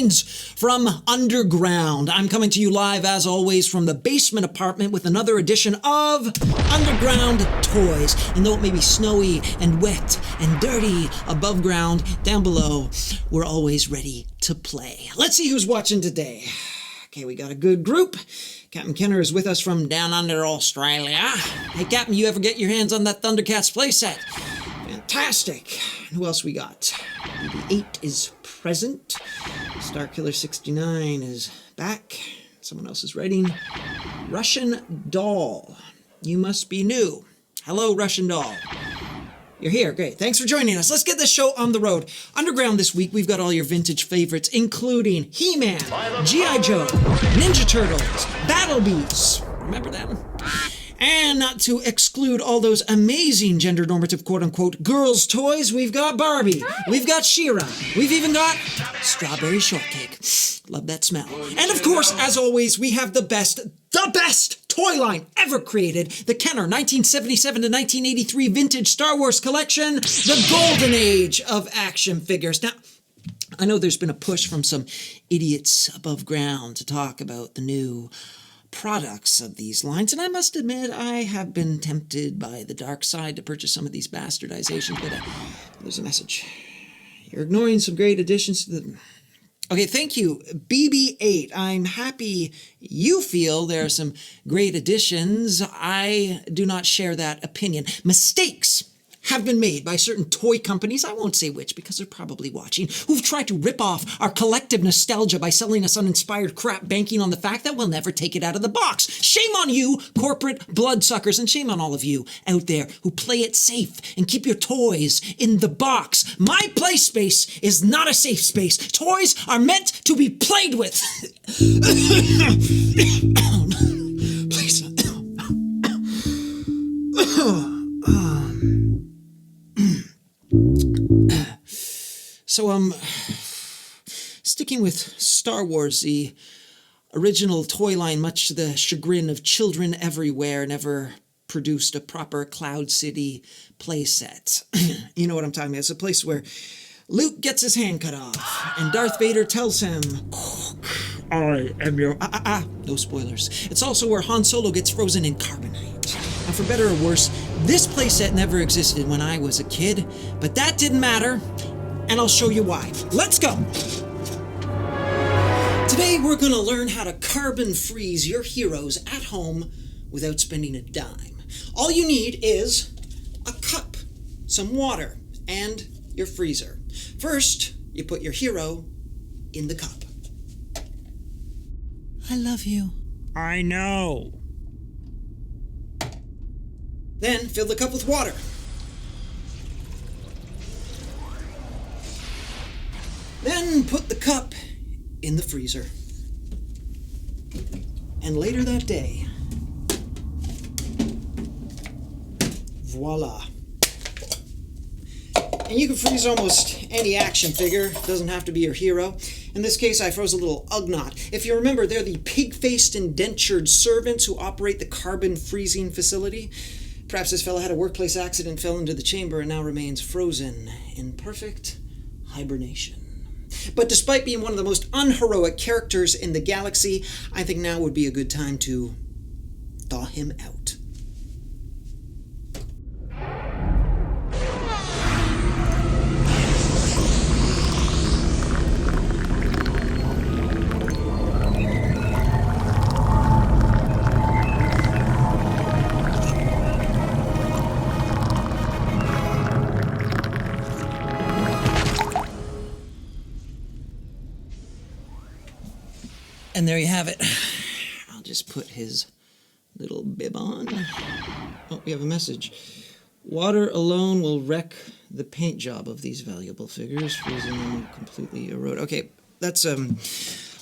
Greetings from underground. I'm coming to you live, as always, from the basement apartment with another edition of Underground Toys. And though it may be snowy and wet and dirty above ground, down below, we're always ready to play. Let's see who's watching today. Okay, we got a good group. Captain Kenner is with us from down under Australia. Hey, Captain, you ever get your hands on that Thundercats playset? Fantastic. Who else we got? BB-8 is present. Starkiller 69 is back. Someone else is writing. Russian Doll. You must be new. Hello, Russian Doll. You're here. Great. Thanks for joining us. Let's get this show on the road. Underground this week, we've got all your vintage favorites, including He-Man, G.I. Joe, Ninja Turtles, Battle Beasts. Remember them? And not to exclude all those amazing gender-normative, quote-unquote, girls' toys, we've got Barbie, we've got She-Ra, we've even got strawberry shortcake. Love that smell. And of course, as always, we have the best toy line ever created, the Kenner 1977 to 1983 vintage Star Wars collection, the golden age of action figures. Now, I know there's been a push from some idiots above ground to talk about the new products of these lines, and I must admit I have been tempted by the dark side to purchase some of these bastardizations, but there's a message. You're ignoring some great additions to the... Okay, thank you, BB-8. I'm happy you feel there are some great additions. I do not share that opinion. Mistakes have been made by certain toy companies, I won't say which because they're probably watching, who've tried to rip off our collective nostalgia by selling us uninspired crap, banking on the fact that we'll never take it out of the box. Shame on you, corporate bloodsuckers, and shame on all of you out there who play it safe and keep your toys in the box. My play space is not a safe space. Toys are meant to be played with. Please. So, sticking with Star Wars, the original toy line, much to the chagrin of children everywhere, never produced a proper Cloud City playset. You know what I'm talking about. It's a place where Luke gets his hand cut off, and Darth Vader tells him, I am your... No spoilers. It's also where Han Solo gets frozen in carbonite. Now, for better or worse, this playset never existed when I was a kid, but that didn't matter, and I'll show you why. Let's go! Today, we're going to learn how to carbon freeze your heroes at home without spending a dime. All you need is a cup, some water, and your freezer. First, you put your hero in the cup. I love you. I know. Then, fill the cup with water. Then, put the cup in the freezer. And later that day, voila. And you can freeze almost any action figure. It doesn't have to be your hero. In this case, I froze a little Ugnaught. If you remember, they're the pig-faced indentured servants who operate the carbon freezing facility. Perhaps this fella had a workplace accident, fell into the chamber, and now remains frozen in perfect hibernation. But despite being one of the most unheroic characters in the galaxy, I think now would be a good time to thaw him out. And there you have it. I'll just put his little bib on. Oh, we have a message. Water alone will wreck the paint job of these valuable figures, freezing them completely erode. Okay, that's a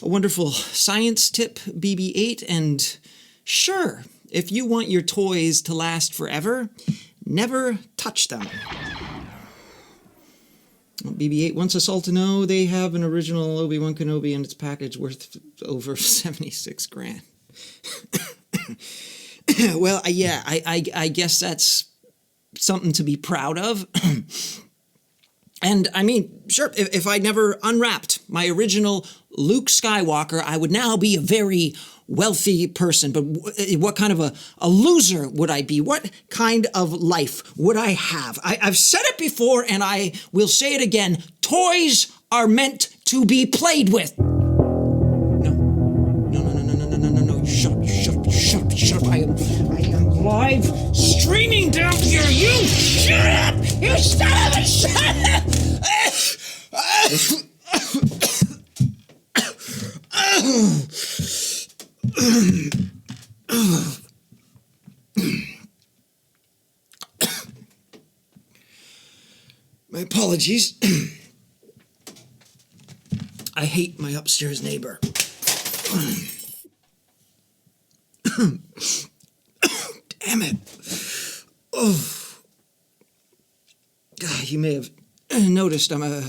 wonderful science tip, BB-8. And sure, if you want your toys to last forever, never touch them. BB-8 wants us all to know they have an original Obi-Wan Kenobi and its package worth over 76 grand. Well, yeah, I guess that's something to be proud of. And I mean, sure, if I never unwrapped my original Luke Skywalker, I would now be a very wealthy person. But what kind of a loser would I be? What kind of life would I have? I've said it before and I will say it again. Toys are meant to be played with. No. Shut up. I am live streaming down here. You shut up! You son of a shut My apologies. I hate my upstairs neighbor. Damn it. Oh. God, you may have noticed I'm a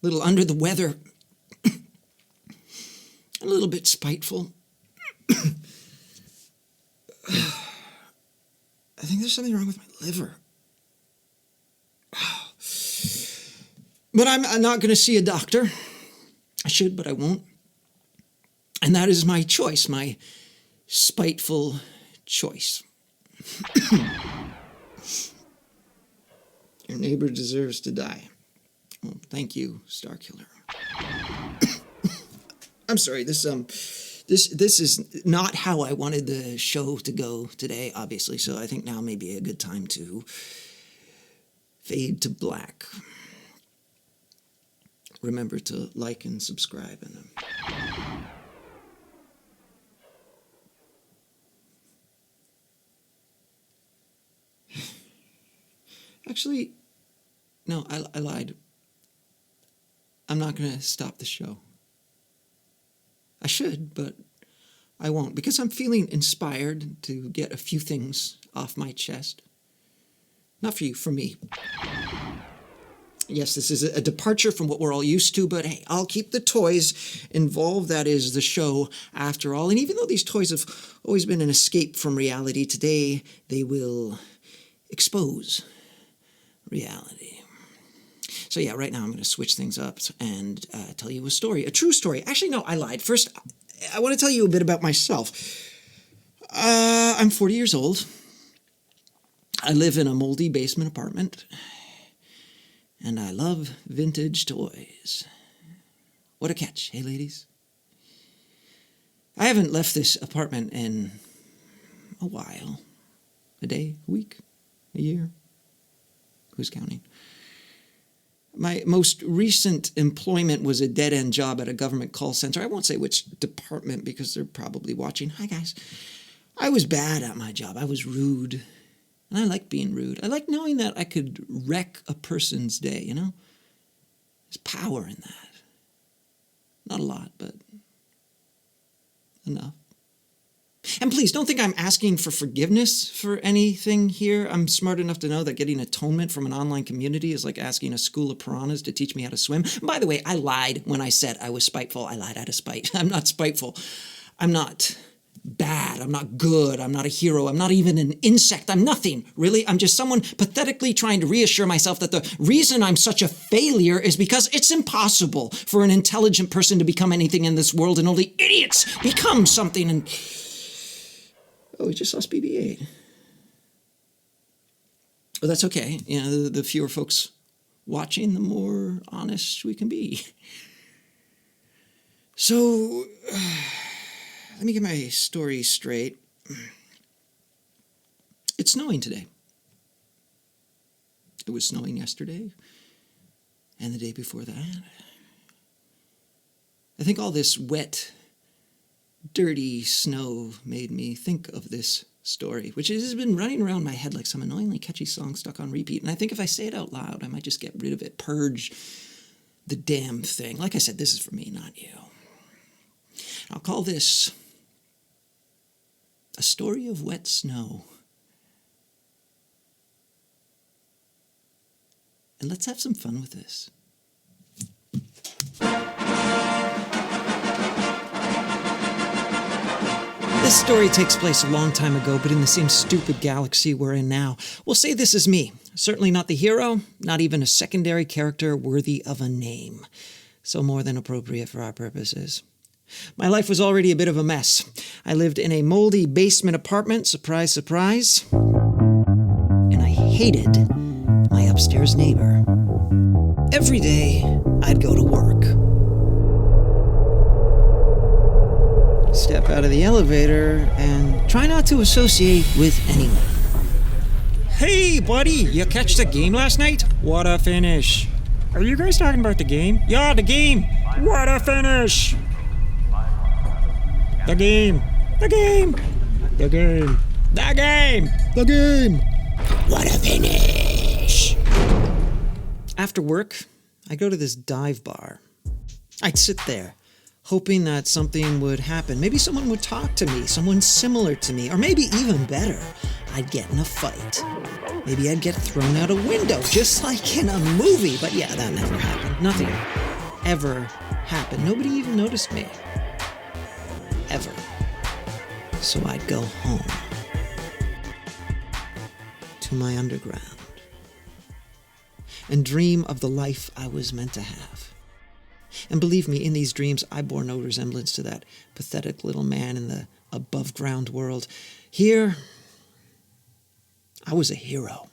little under the weather. A little bit spiteful. I think there's something wrong with my liver. But I'm not going to see a doctor. I should, but I won't. And that is my choice, my spiteful choice. Your neighbor deserves to die. Well, thank you, Starkiller. I'm sorry, this is not how I wanted the show to go today, obviously, so I think now may be a good time to fade to black. Remember to like and subscribe. And actually, no, I lied. I'm not going to stop the show. I should, but I won't, because I'm feeling inspired to get a few things off my chest. Not for you, for me. Yes, this is a departure from what we're all used to, but hey, I'll keep the toys involved. That is the show, after all. And even though these toys have always been an escape from reality, today they will expose reality. So yeah, right now I'm going to switch things up and tell you a story, a true story. Actually, no, I lied. First, I want to tell you a bit about myself. I'm 40 years old. I live in a moldy basement apartment. And I love vintage toys. What a catch, hey ladies? I haven't left this apartment in a while. A day, a week, a year. Who's counting? My most recent employment was a dead-end job at a government call center. I won't say which department because they're probably watching. Hi, guys. I was bad at my job. I was rude. And I like being rude. I like knowing that I could wreck a person's day, you know? There's power in that. Not a lot, but enough. And please, don't think I'm asking for forgiveness for anything here. I'm smart enough to know that getting atonement from an online community is like asking a school of piranhas to teach me how to swim. By the way, I lied when I said I was spiteful. I lied out of spite. I'm not spiteful. I'm not bad. I'm not good. I'm not a hero. I'm not even an insect. I'm nothing, really. I'm just someone pathetically trying to reassure myself that the reason I'm such a failure is because it's impossible for an intelligent person to become anything in this world, and only idiots become something. And oh, we just lost BB-8. Well, that's okay. You know, the fewer folks watching, the more honest we can be. So let me get my story straight. It's snowing today. It was snowing yesterday and the day before that. I think all this wet, dirty snow made me think of this story, which has been running around my head like some annoyingly catchy song stuck on repeat. And I think if I say it out loud, I might just get rid of it, purge the damn thing. Like I said, this is for me, not you. I'll call this A Story of Wet Snow. And let's have some fun with this. This story takes place a long time ago, but in the same stupid galaxy we're in now. We'll say this is me, Certainly not the hero, not even a secondary character worthy of a name. So more than appropriate for our purposes. My life was already a bit of a mess. I lived in a moldy basement apartment, surprise, surprise. And I hated my upstairs neighbor. Every day, I'd go to work. Step out of the elevator and try not to associate with anyone. Hey, buddy, you catch the game last night? What a finish. Are you guys talking about the game? Yeah, the game. What a finish. The game. The game. The game. The game. The game. What a finish! After work, I go to this dive bar. I'd sit there, hoping that something would happen. Maybe someone would talk to me, someone similar to me, or maybe even better, I'd get in a fight. Maybe I'd get thrown out a window, just like in a movie. But yeah, that never happened. Nothing ever happened. Nobody even noticed me. Ever. So I'd go home. To my underground. And dream of the life I was meant to have. And believe me, in these dreams, I bore no resemblance to that pathetic little man in the above-ground world. Here, I was a hero.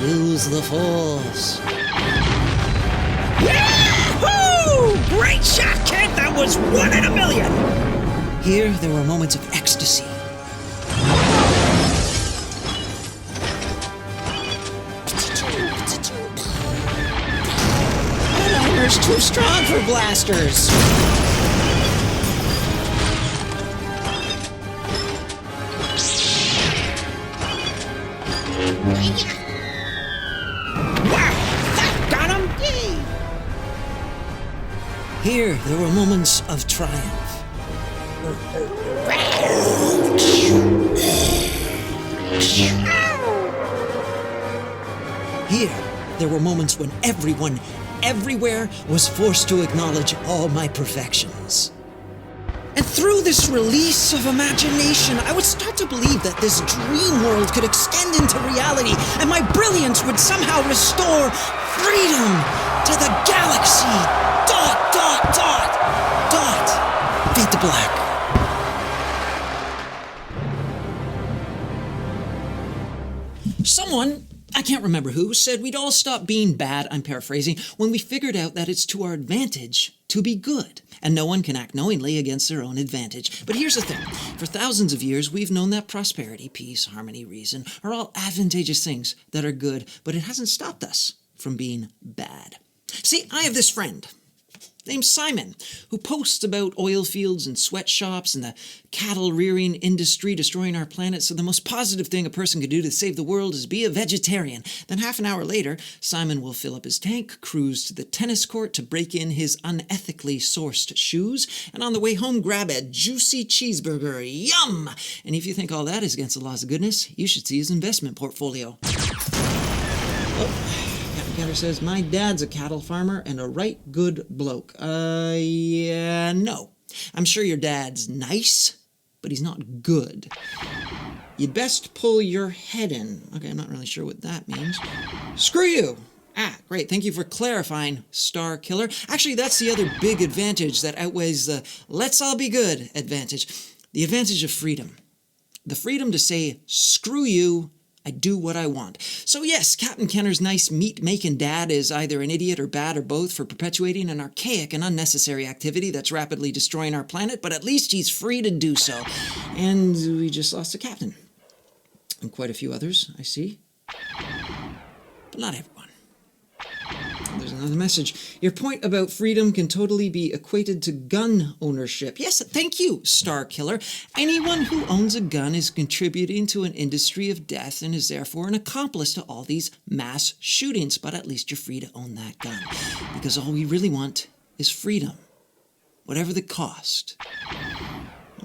Use the Force. Yahoo! Great shot, kid! That was 1 in a million! Here, there were moments of ecstasy. Hammer's too strong for blasters. Wow! That got him! Yay! Here, there were moments of triumph. Here, there were moments when everyone, everywhere, was forced to acknowledge all my perfections. And through this release of imagination, I would start to believe that this dream world could extend into reality, and my brilliance would somehow restore freedom to the galaxy. Dot, dot, dot, dot. Fade to black. Someone, I can't remember who, said we'd all stop being bad, I'm paraphrasing, when we figured out that it's to our advantage to be good. And no one can act knowingly against their own advantage. But here's the thing. For thousands of years, we've known that prosperity, peace, harmony, reason are all advantageous things that are good, but it hasn't stopped us from being bad. See, I have this friend named Simon, who posts about oil fields and sweatshops and the cattle rearing industry destroying our planet. So the most positive thing a person could do to save the world is be a vegetarian. Then half an hour later, Simon will fill up his tank, cruise to the tennis court to break in his unethically sourced shoes, and on the way home grab a juicy cheeseburger. Yum! And if you think all that is against the laws of goodness, you should see his investment portfolio. Oh. Getter says, my dad's a cattle farmer and a right good bloke. Yeah, no. I'm sure your dad's nice, but he's not good. You'd best pull your head in. Okay, I'm not really sure what that means. Screw you! Ah, great. Thank you for clarifying, Star Killer. Actually, that's the other big advantage that outweighs the let's all be good advantage. The advantage of freedom. The freedom to say, screw you, I do what I want. So yes, Captain Kenner's nice meat-making dad is either an idiot or bad or both for perpetuating an archaic and unnecessary activity that's rapidly destroying our planet, but at least he's free to do so. And we just lost a captain. And quite a few others, I see. But not everyone. There's another message. Your point about freedom can totally be equated to gun ownership. Yes, thank you, Star Killer. Anyone who owns a gun is contributing to an industry of death and is therefore an accomplice to all these mass shootings. But at least you're free to own that gun. Because all we really want is freedom. Whatever the cost.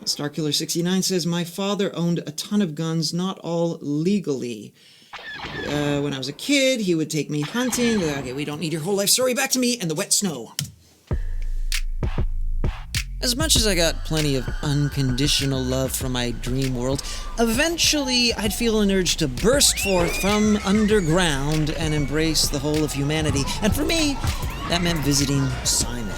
Starkiller69 says, my father owned a ton of guns, not all legally. When I was a kid, he would take me hunting. Okay, we don't need your whole life story. Back to me and the wet snow. As much as I got plenty of unconditional love from my dream world, eventually I'd feel an urge to burst forth from underground and embrace the whole of humanity. And for me, that meant visiting Simon.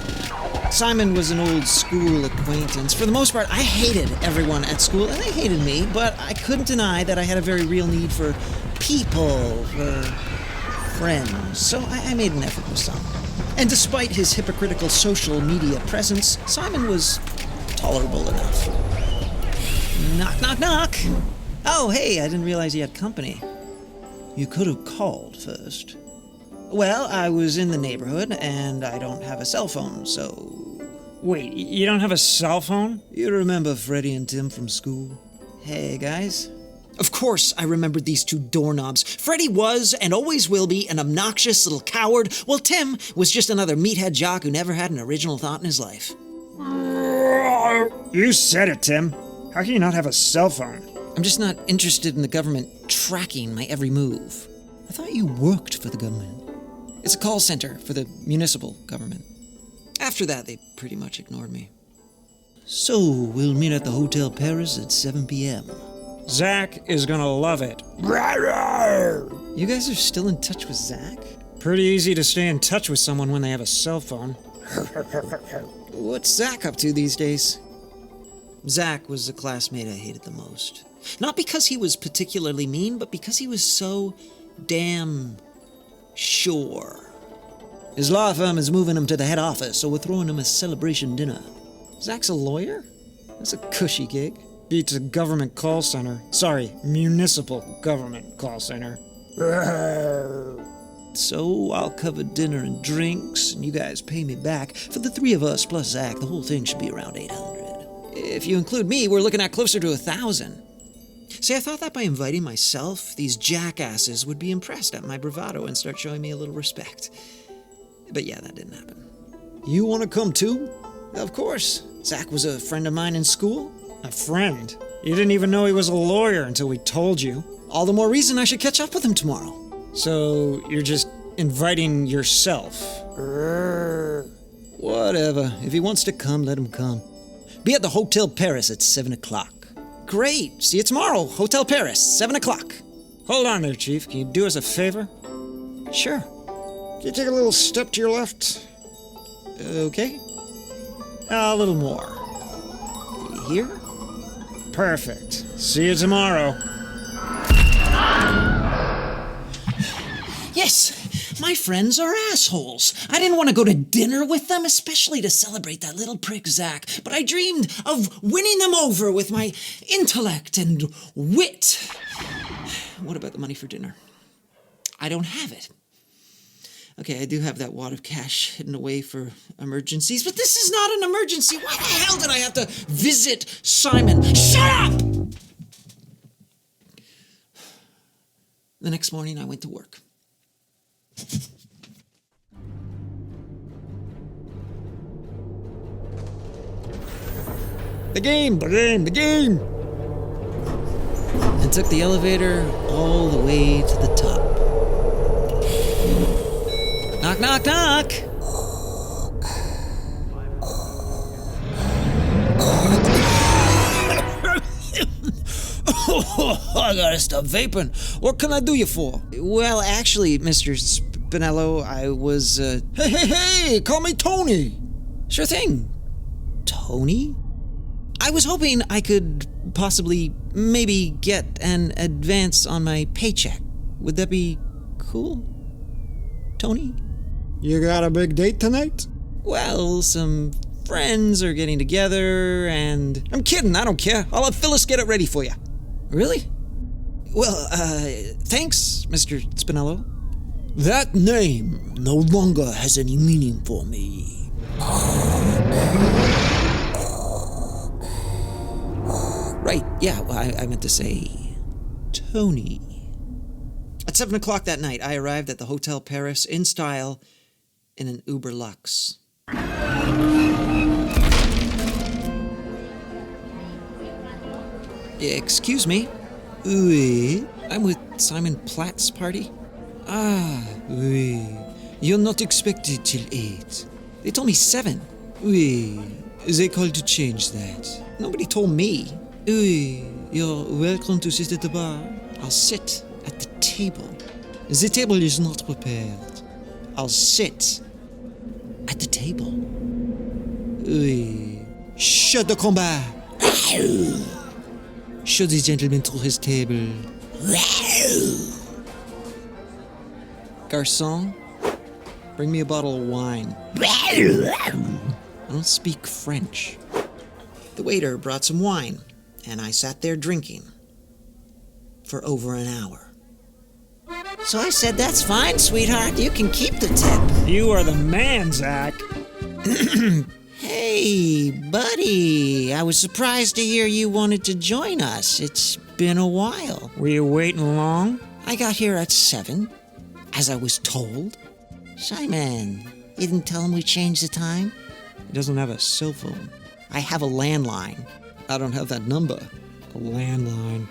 Simon was an old school acquaintance. For the most part, I hated everyone at school, and they hated me, but I couldn't deny that I had a very real need for people, for friends. So I made an effort with Simon. And despite his hypocritical social media presence, Simon was tolerable enough. Knock, knock, knock! Oh, hey, I didn't realize you had company. You could have called first. Well, I was in the neighborhood, and I don't have a cell phone, so... Wait, you don't have a cell phone? You remember Freddie and Tim from school? Hey, guys. Of course I remembered these two doorknobs. Freddie was, and always will be, an obnoxious little coward, while Tim was just another meathead jock who never had an original thought in his life. You said it, Tim. How can you not have a cell phone? I'm just not interested in the government tracking my every move. I thought you worked for the government. It's a call center for the municipal government. After that, they pretty much ignored me. So, we'll meet at the Hotel Paris at 7 p.m. Zach is gonna love it. You guys are still in touch with Zach? Pretty easy to stay in touch with someone when they have a cell phone. What's Zach up to these days? Zach was the classmate I hated the most. Not because he was particularly mean, but because he was so damn sure. His law firm is moving him to the head office, so we're throwing him a celebration dinner. Zach's a lawyer? That's a cushy gig. Beats a government call center. Sorry, municipal government call center. So I'll cover dinner and drinks, and you guys pay me back. For the three of us plus Zach, the whole thing should be around 800. If you include me, we're looking at closer to 1,000. See, I thought that by inviting myself, these jackasses would be impressed at my bravado and start showing me a little respect. But yeah, that didn't happen. You want to come too? Of course. Zach was a friend of mine in school. A friend? You didn't even know he was a lawyer until we told you. All the more reason I should catch up with him tomorrow. So you're just inviting yourself? Whatever. If he wants to come, let him come. Be at the Hotel Paris at 7 o'clock. Great. See you tomorrow. Hotel Paris, 7 o'clock. Hold on there, Chief. Can you do us a favor? Sure. Can you take a little step to your left? Okay. A little more. Here? Perfect. See you tomorrow. Yes! My friends are assholes. I didn't want to go to dinner with them, especially to celebrate that little prick Zach, but I dreamed of winning them over with my intellect and wit. What about the money for dinner? I don't have it. Okay, I do have that wad of cash hidden away for emergencies, but this is not an emergency. Why the hell did I have to visit Simon? Shut up! The next morning, I went to work. The game! And took the elevator all the way to the top. Knock, knock, knock! I gotta stop vaping. What can I do you for? Well, actually, Mr. Spinello, I was, Hey, call me Tony! Sure thing. Tony? I was hoping I could possibly, maybe get an advance on my paycheck. Would that be cool? Tony? You got a big date tonight? Well, some friends are getting together, and... I'm kidding, I don't care. I'll have Phyllis get it ready for you. Really? Well, thanks, Mr. Spinello. That name no longer has any meaning for me. Right, yeah, well, I meant to say... Tony. At 7 o'clock that night, I arrived at the Hotel Paris in style in an Uber Lux. Excuse me. Oui. I'm with Simon Platt's party. Oui. You're not expected till 8. They told me 7. Oui. They called to change that. Nobody told me. Oui, you're welcome to sit at the bar. I'll sit at the table. The table is not prepared. I'll sit at the table. Oui. Shut the combat. Show the gentleman through his table. Garçon, bring me a bottle of wine. I don't speak French. The waiter brought some wine, and I sat there drinking for over an hour. So I said, "That's fine, sweetheart. You can keep the tip." You are the man, Zach. Hey, buddy. I was surprised to hear you wanted to join us. It's been a while. Were you waiting long? I got here at 7, as I was told. Simon, you didn't tell him we changed the time? He doesn't have a cell phone. I have a landline. I don't have that number. A landline.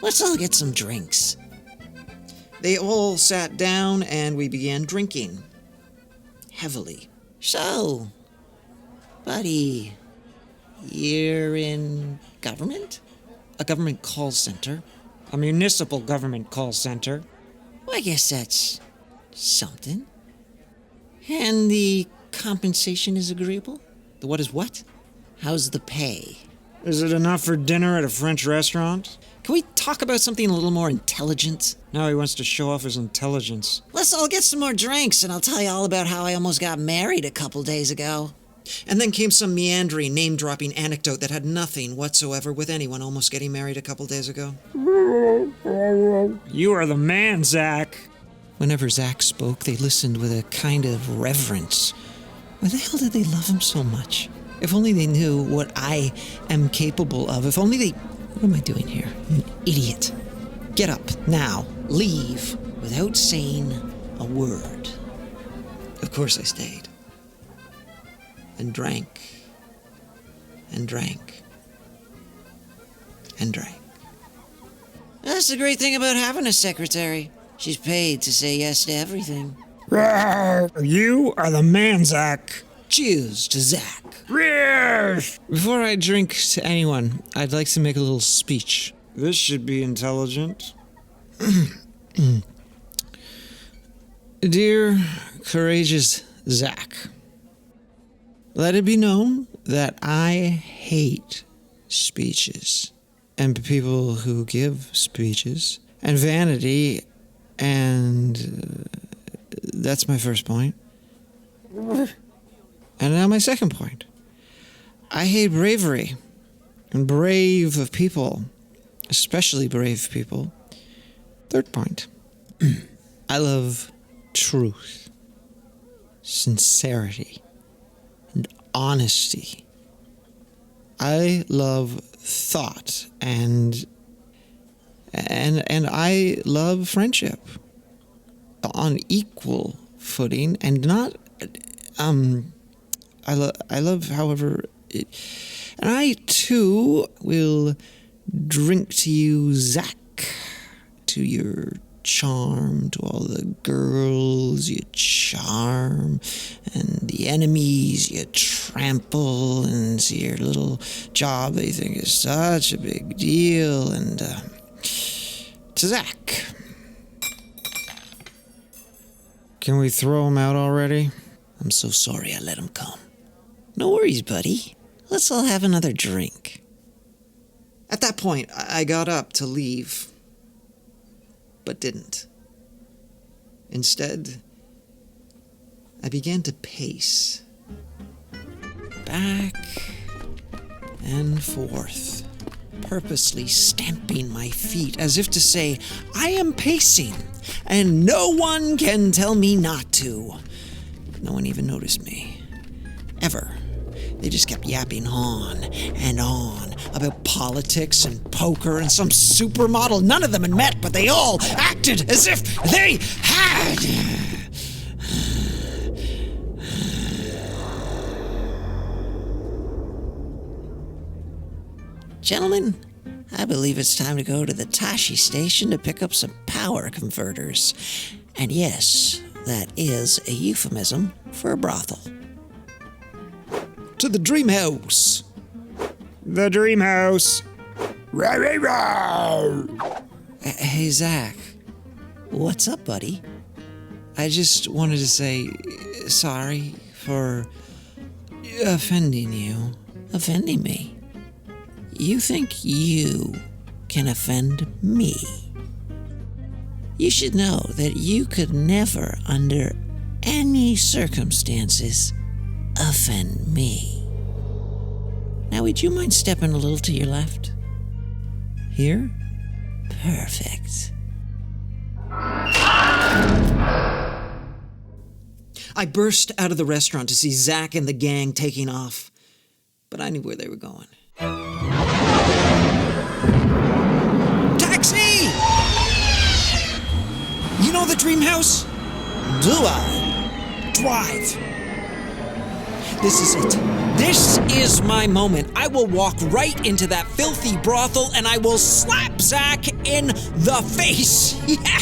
Let's all get some drinks. They all sat down and we began drinking. Heavily. So, buddy, you're in government? A government call center. A municipal government call center. Well, I guess that's something. And the compensation is agreeable? The what is what? How's the pay? Is it enough for dinner at a French restaurant? Can we talk about something a little more intelligent? Now he wants to show off his intelligence. Let's all get some more drinks, and I'll tell you all about how I almost got married a couple days ago. And then came some meandering, name-dropping anecdote that had nothing whatsoever with anyone almost getting married a couple days ago. You are the man, Zach. Whenever Zach spoke, they listened with a kind of reverence. Why the hell did they love him so much? If only they knew what I am capable of. If only they... What am I doing here? I'm an idiot. Get up, now. Leave, without saying a word. Of course I stayed. And drank. And drank. And drank. That's the great thing about having a secretary. She's paid to say yes to everything. You are the man, Zach. Cheers to Zach. Yes! Before I drink to anyone, I'd like to make a little speech. This should be intelligent. Dear courageous Zach, let it be known that I hate speeches and people who give speeches and vanity, and that's my first point. And now my second point. I hate bravery and brave people, especially brave people. Third point. I love truth, sincerity, and honesty. I love thought and I love friendship on equal footing, and not I love, however, and I too will drink to you, Zach, to your charm, to all the girls you charm, and the enemies you trample, and to your little job they think is such a big deal, and to Zach. Can we throw him out already? I'm so sorry I let him come. No worries, buddy. Let's all have another drink. At that point, I got up to leave, but didn't. Instead, I began to pace back and forth, purposely stamping my feet as if to say, I am pacing, and no one can tell me not to. No one even noticed me. Ever. They just kept yapping on and on about politics and poker and some supermodel none of them had met, but they all acted as if they had. Gentlemen, I believe it's time to go to the Tashi station to pick up some power converters. And yes, that is a euphemism for a brothel. to the dream house. The dream house. Hey, Zach. What's up, buddy? I just wanted to say sorry for offending you. Offending me? You think you can offend me? You should know that you could never, under any circumstances, offend me. Now, would you mind stepping a little to your left? Here? Perfect. I burst out of the restaurant to see Zach and the gang taking off, but I knew where they were going. Taxi! You know the dream house? Do I? Drive. This is it. This is my moment. I will walk right into that filthy brothel and I will slap Zach in the face. Yeah,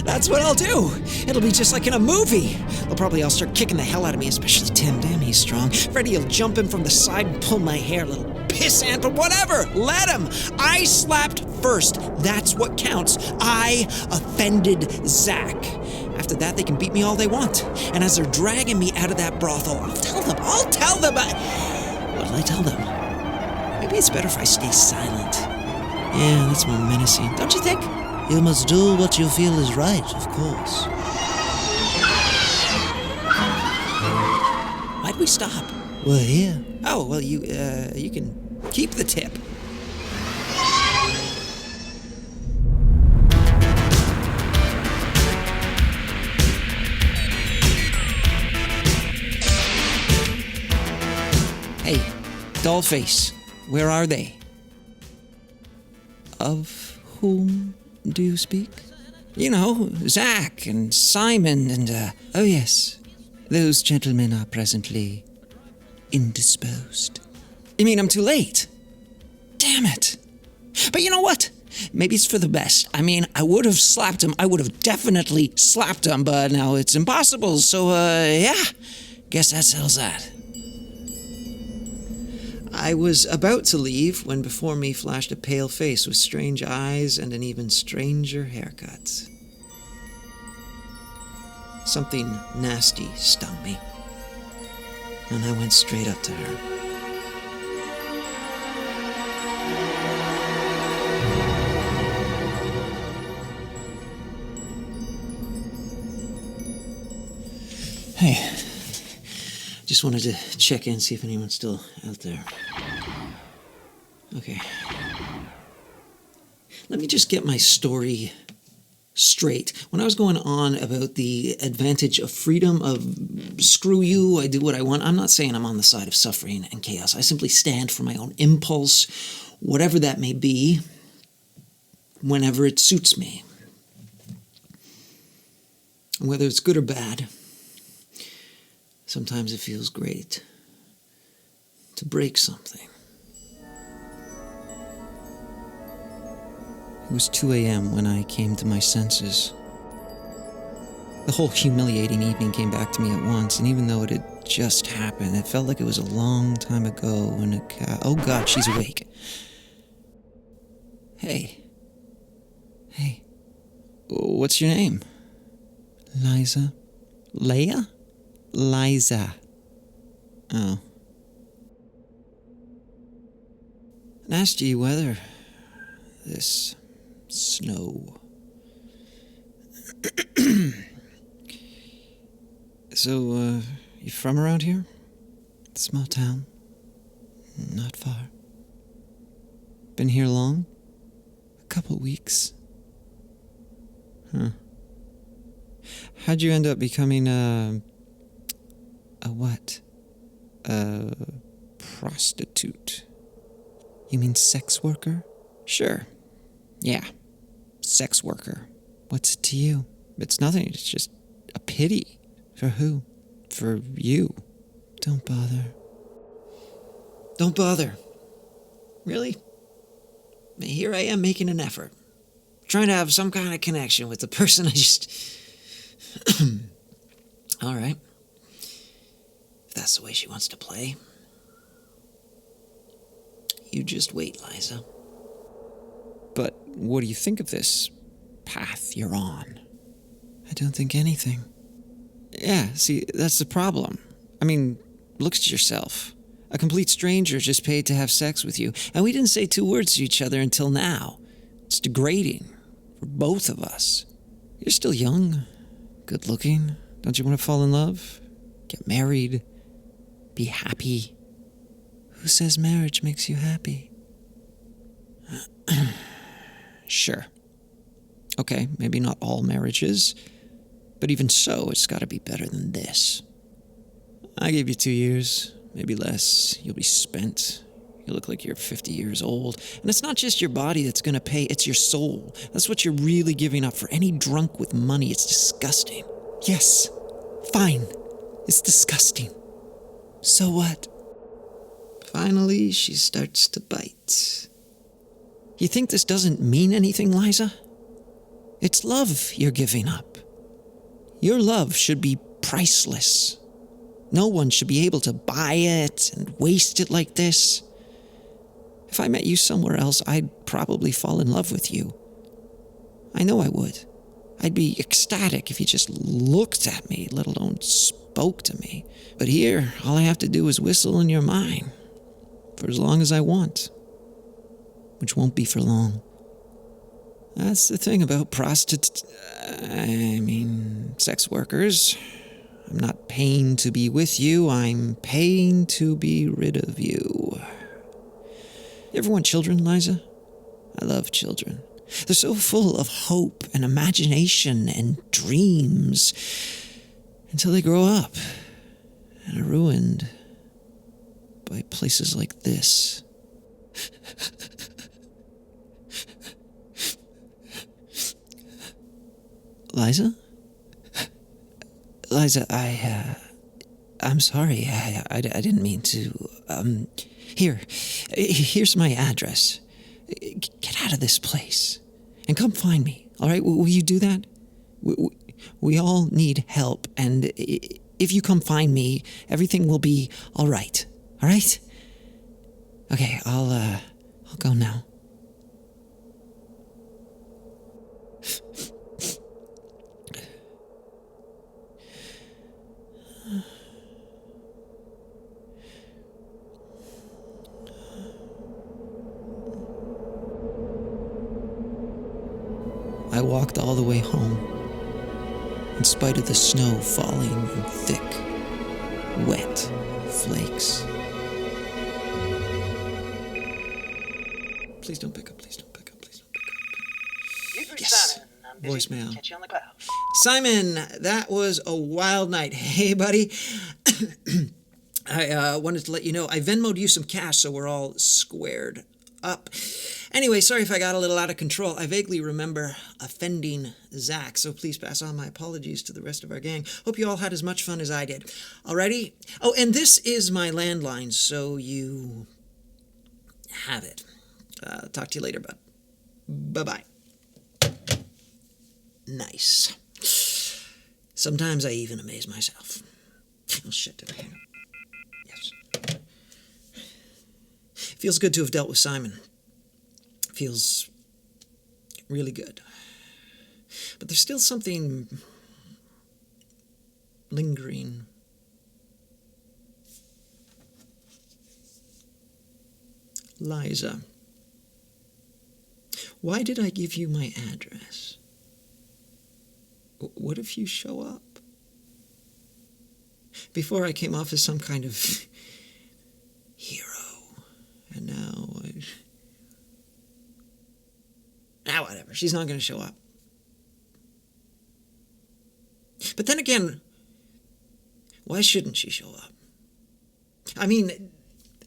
that's what I'll do. It'll be just like in a movie. They'll probably all start kicking the hell out of me, especially Tim. Damn, he's strong. Freddie will jump in from the side and pull my hair, little pissant, but whatever. Let him. I slapped first. That's what counts. I offended Zach. After that, they can beat me all they want. And as they're dragging me out of that brothel, I'll tell them. What'll I tell them? Maybe it's better if I stay silent. Yeah, that's more menacing, don't you think? You must do what you feel is right, of course. Why'd we stop? We're here. Oh, well, you can keep the tip. Hey, Dollface, where are they? Of whom do you speak? You know, Zach and Simon and, oh yes, those gentlemen are presently indisposed. You mean I'm too late? Damn it. But you know what? Maybe it's for the best. I mean, I would have slapped him. I would have definitely slapped him, but now it's impossible. So, yeah, guess that settles that. I was about to leave when before me flashed a pale face with strange eyes and an even stranger haircut. Something nasty stung me, and I went straight up to her. Hey. Just wanted to check in, see if anyone's still out there. Okay. Let me just get my story straight. When I was going on about the advantage of freedom, of screw you, I do what I want, I'm not saying I'm on the side of suffering and chaos. I simply stand for my own impulse, whatever that may be, whenever it suits me. Whether it's good or bad, sometimes it feels great to break something. It was 2 a.m. when I came to my senses. The whole humiliating evening came back to me at once, and even though it had just happened, it felt like it was a long time ago when a cat... Oh God, she's awake. Hey. What's your name? Liza. Leia? Liza. Oh. Nasty weather. This snow. So, you from around here? Small town. Not far. Been here long? A couple weeks. Huh. How'd you end up becoming a what? A prostitute. You mean sex worker? Sure. Yeah. Sex worker. What's it to you? It's nothing. It's just a pity. For who? For you. Don't bother. Don't bother. Really? Here I am making an effort. Trying to have some kind of connection with the person I just... All right. If that's the way she wants to play. You just wait, Liza. But what do you think of this path you're on? I don't think anything. Yeah, see, that's the problem. I mean, look at yourself. A complete stranger just paid to have sex with you, and we didn't say 2 words to each other until now. It's degrading for both of us. You're still young, good looking. Don't you want to fall in love? Get married? Be happy? Who says marriage makes you happy? Sure. Okay, maybe not all marriages, but even so, it's got to be better than this. I gave you 2 years, maybe less. You'll be spent. You look like you're 50 years old. And it's not just your body that's going to pay, it's your soul. That's what you're really giving up for any drunk with money. It's disgusting. Yes, fine. It's disgusting. So what? Finally, she starts to bite. You think this doesn't mean anything, Liza? It's love you're giving up. Your love should be priceless. No one should be able to buy it and waste it like this. If I met you somewhere else, I'd probably fall in love with you. I know I would. I'd be ecstatic if you just looked at me, let alone spoke to me. But here, all I have to do is whistle and you're mine. For as long as I want. Which won't be for long. That's the thing about sex workers. I'm not paying to be with you, I'm paying to be rid of you. You ever want children, Liza? I love children. They're so full of hope and imagination and dreams until they grow up and are ruined by places like this. Liza? Liza, I'm sorry. I didn't mean to. Here's my address. Get out of this place and come find me, all right? Will you do that? We all need help, and if you come find me, everything will be all right, all right? Okay, I'll go now. I walked all the way home, in spite of the snow falling in thick, wet flakes. Please don't pick up, please don't pick up, please don't pick up. You've reached Yes. Simon. I'm busy. Voicemail. Catch you on the cloud. Simon, that was a wild night. Hey, buddy. I wanted to let you know I Venmo'd you some cash so we're all squared up. Anyway, sorry if I got a little out of control. I vaguely remember offending Zach, so please pass on my apologies to the rest of our gang. Hope you all had as much fun as I did. Alrighty? Oh, and this is my landline, so you have it. Talk to you later, bud. Bye-bye. Nice. Sometimes I even amaze myself. Oh, shit, did I hang up? Yes. Feels good to have dealt with Simon. Feels really good. But there's still something lingering. Liza, why did I give you my address? What if you show up? Before I came off as some kind of hero, and now whatever, she's not going to show up. But then again, why shouldn't she show up? I mean,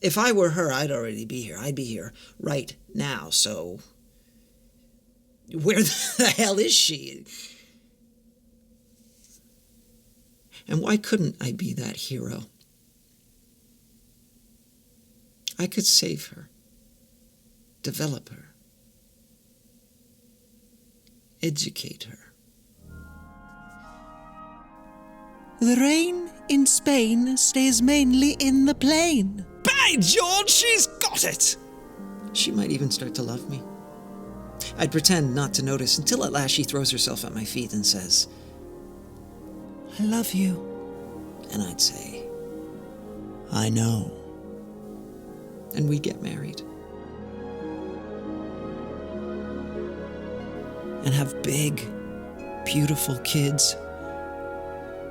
if I were her, I'd already be here. I'd be here right now, so where the hell is she? And why couldn't I be that hero? I could save her, develop her, educate her. The rain in Spain stays mainly in the plain. By George, she's got it! She might even start to love me. I'd pretend not to notice until at last she throws herself at my feet and says, "I love you." And I'd say, "I know." And we'd get married. And have big, beautiful kids.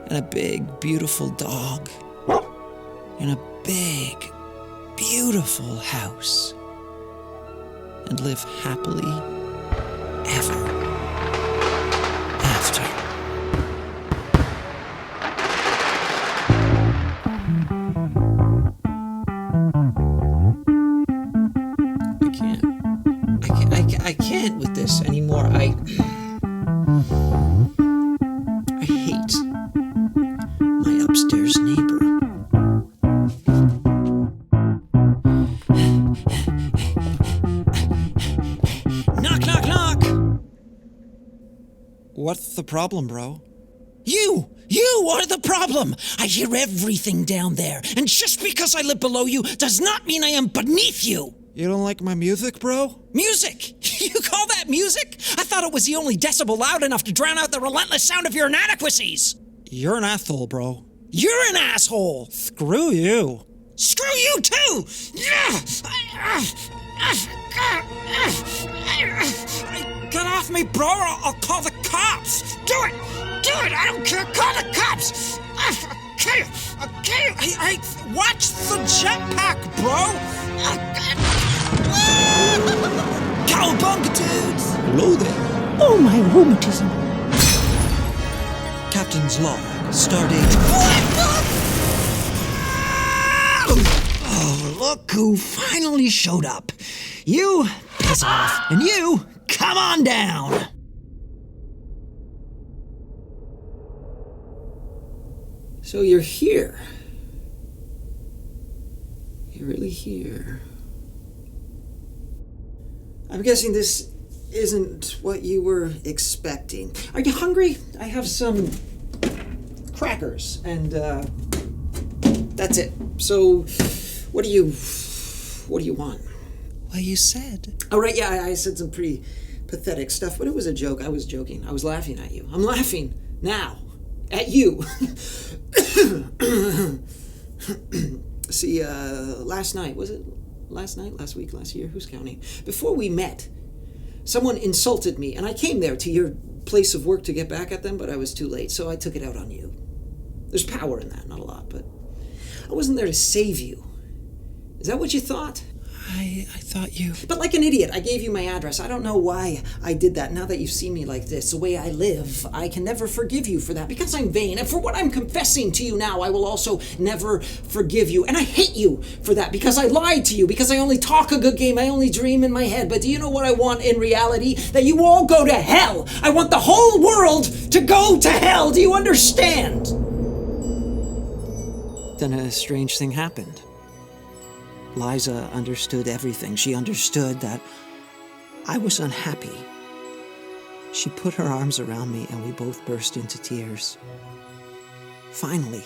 And a big, beautiful dog. And a big, beautiful house. And live happily ever after. I can't with this anymore. I hate my upstairs neighbor. Knock, knock, knock! What's the problem, bro? You are the problem! I hear everything down there, and just because I live below you does not mean I am beneath you! You don't like my music, bro? Music? You call that music? I thought it was the only decibel loud enough to drown out the relentless sound of your inadequacies! You're an asshole, bro. You're an asshole! Screw you. Screw you too! Get off me, bro, or I'll call the cops! Do it! Do it! I don't care! Call the cops! I'll kill you! I'll kill you! Hey, watch the jetpack, bro! Cowabunga, dudes! Hello there. Oh, my rheumatism. Captain's log. Stardate. Oh, look who finally showed up. You, piss off. And you, come on down. So you're here. You're really here. I'm guessing this isn't what you were expecting. Are you hungry? I have some crackers, and that's it. So, what do you want? Well, you said. Oh, right, yeah, I said some pretty pathetic stuff, but it was a joke. I was joking. I was laughing at you. I'm laughing now at you. See, last night, was it last night, last week, last year? Who's counting? Before we met, someone insulted me, and I came there to your place of work to get back at them, but I was too late, so I took it out on you. There's power in that, not a lot, but I wasn't there to save you. Is that what you thought? I thought you... But like an idiot, I gave you my address. I don't know why I did that. Now that you've seen me like this, the way I live, I can never forgive you for that because I'm vain. And for what I'm confessing to you now, I will also never forgive you. And I hate you for that because I lied to you, because I only talk a good game, I only dream in my head. But do you know what I want in reality? That you all go to hell. I want the whole world to go to hell. Do you understand? Then a strange thing happened. Liza understood everything. She understood that I was unhappy. She put her arms around me and we both burst into tears. Finally,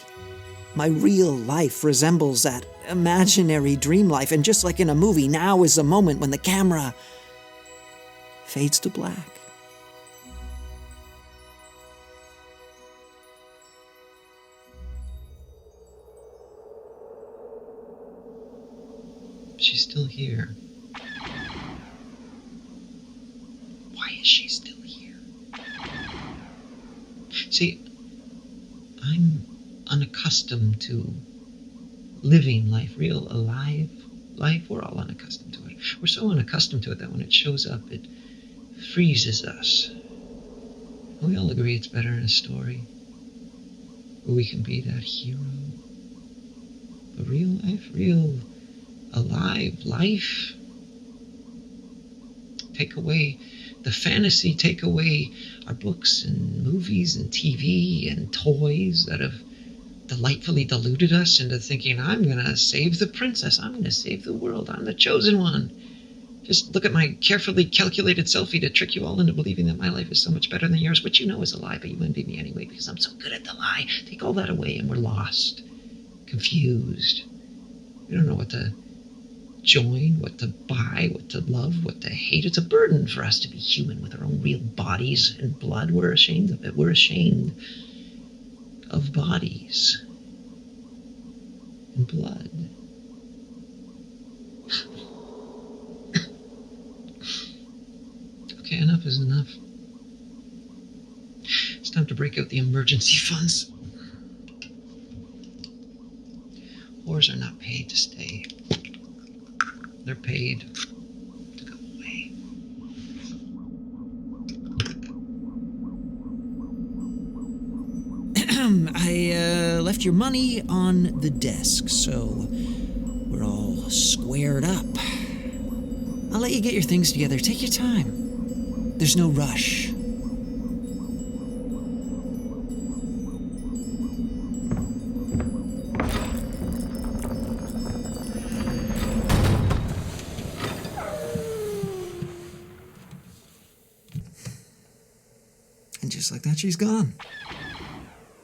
my real life resembles that imaginary dream life, and just like in a movie, now is the moment when the camera fades to black. She's still here. Why is she still here? See, I'm unaccustomed to living life, real, alive life. We're all unaccustomed to it. We're so unaccustomed to it that when it shows up, it freezes us. And we all agree it's better in a story where we can be that hero. But real life, real alive life. Take away the fantasy, take away our books and movies and TV and toys that have delightfully deluded us into thinking, I'm going to save the princess, I'm going to save the world, I'm the chosen one. Just look at my carefully calculated selfie to trick you all into believing that my life is so much better than yours, which you know is a lie, but you wouldn't be me anyway because I'm so good at the lie. Take all that away and we're lost, confused. We don't know what to join, what to buy, what to love, what to hate. It's a burden for us to be human with our own real bodies and blood. We're ashamed of it. We're ashamed of bodies and blood. Okay, enough is enough. It's time to break out the emergency funds. Whores are not paid to stay. They're paid to go away. I left your money on the desk, so we're all squared up. I'll let you get your things together. Take your time. There's no rush. And just like that, she's gone.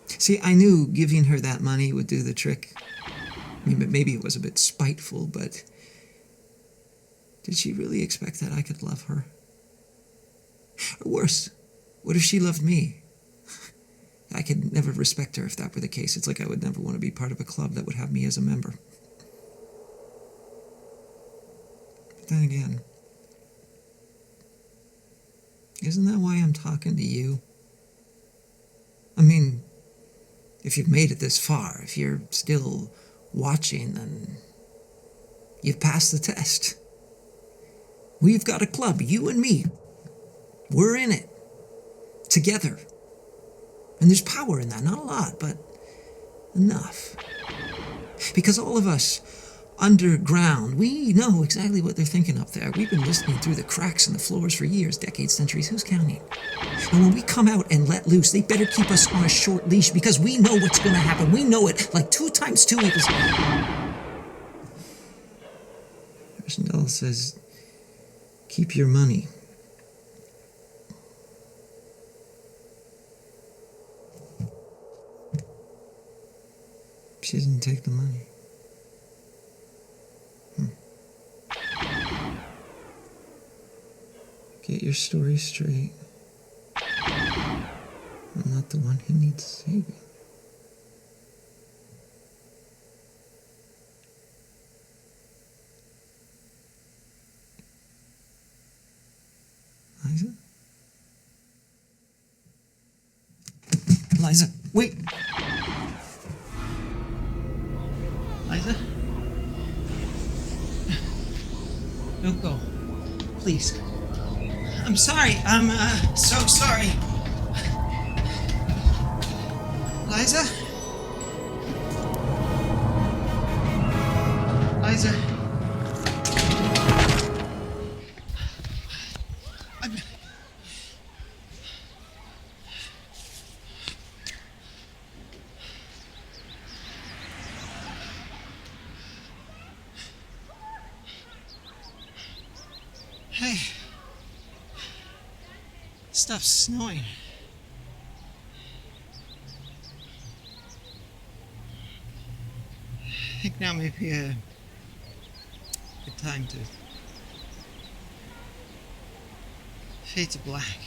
See, I knew giving her that money would do the trick. I mean, maybe it was a bit spiteful, but did she really expect that I could love her? Or worse, what if she loved me? I could never respect her if that were the case. It's like I would never want to be part of a club that would have me as a member. But then again, isn't that why I'm talking to you? I mean, if you've made it this far, if you're still watching, then you've passed the test. We've got a club, you and me. We're in it. Together. And there's power in that. Not a lot, but enough. Because all of us underground, we know exactly what they're thinking up there. We've been listening through the cracks in the floors for years, decades, centuries. Who's counting? And when we come out and let loose, they better keep us on a short leash because we know what's going to happen. We know it. Like 2 times 2 equals... Rosendell says, keep your money. She didn't take the money. Get your story straight. I'm not the one who needs saving. Liza? Liza, wait! Liza? Don't go. Please. I'm sorry. I'm so sorry. Liza? Liza? Hey. Stuff's snowing. I think now may be a good time to fade to black.